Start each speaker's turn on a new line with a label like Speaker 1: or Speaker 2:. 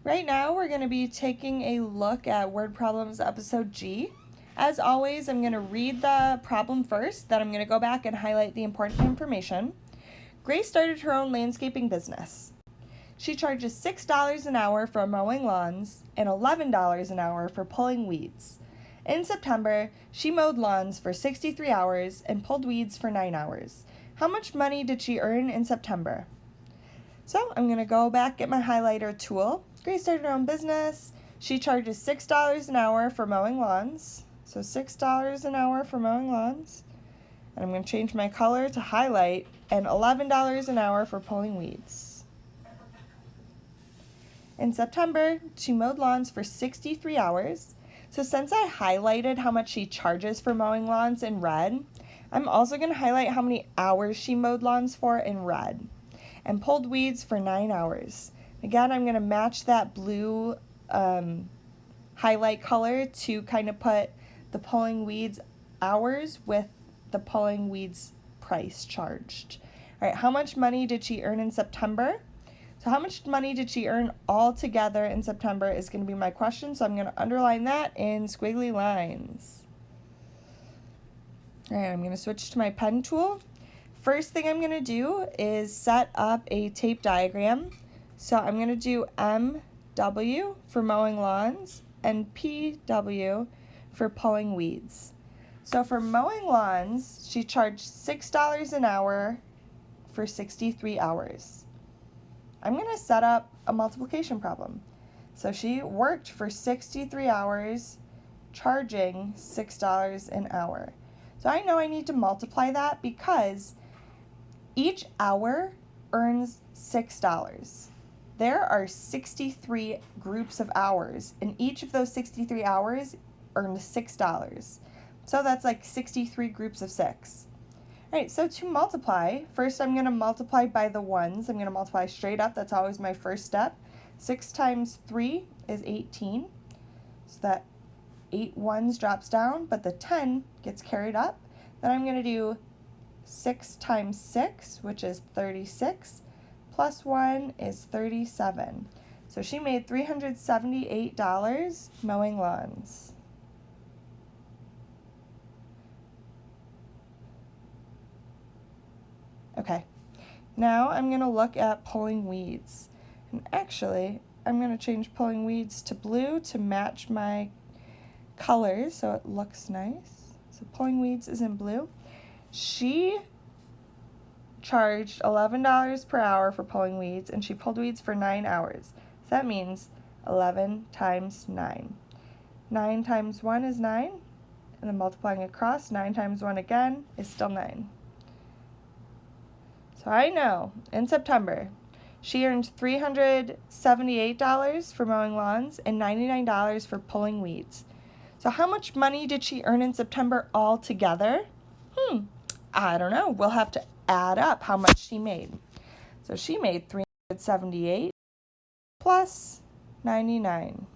Speaker 1: Right now, we're going to be taking a look at Word Problems Episode G. As always, I'm going to read the problem first, then I'm going to go back and highlight the important information. Grace started her own landscaping business. She charges $6 an hour for mowing lawns and $11 an hour for pulling weeds. In September, she mowed lawns for 63 hours and pulled weeds for 9 hours. How much money did she earn in September? So I'm going to go back, get my highlighter tool. Grace started her own business. She charges $6 an hour for mowing lawns. So $6 an hour for mowing lawns. And I'm going to change my color to highlight, and $11 an hour for pulling weeds. In September, she mowed lawns for 63 hours. So since I highlighted how much she charges for mowing lawns in red, I'm also going to highlight how many hours she mowed lawns for in red. And pulled weeds for 9 hours. Again, I'm going to match that blue highlight color to kind of put the pulling weeds hours with the pulling weeds price charged. All right, how much money did she earn in September? So how much money did she earn all together in September is going to be my question, so I'm going to underline that in squiggly lines. All right, I'm going to switch to my pen tool. First thing I'm going to do is set up a tape diagram. So I'm going to do MW for mowing lawns and PW for pulling weeds. So for mowing lawns, she charged $6 an hour for 63 hours. I'm going to set up a multiplication problem. So she worked for 63 hours, charging $6 an hour. So I know I need to multiply that because each hour earns $6. There are 63 groups of hours, and each of those 63 hours earns $6. So that's like 63 groups of 6. All right, so to multiply, first I'm going to multiply by the ones. I'm going to multiply straight up. That's always my first step. 6 times 3 is 18. So that 8 ones drops down, but the 10 gets carried up. Then I'm going to do 6 times 6, which is 36, plus 1 is 37. So she made $378 mowing lawns. Okay, now I'm going to look at pulling weeds. And actually, I'm going to change pulling weeds to blue to match my colors so it looks nice. So pulling weeds is in blue. She charged $11 per hour for pulling weeds, and she pulled weeds for 9 hours. So that means 11 times 9. 9 times 1 is 9, and then multiplying across, 9 times 1 again is still 9. So I know in September she earned $378 for mowing lawns and $99 for pulling weeds. So how much money did she earn in September altogether? I don't know. We'll have to add up how much she made. So she made $378 plus $99.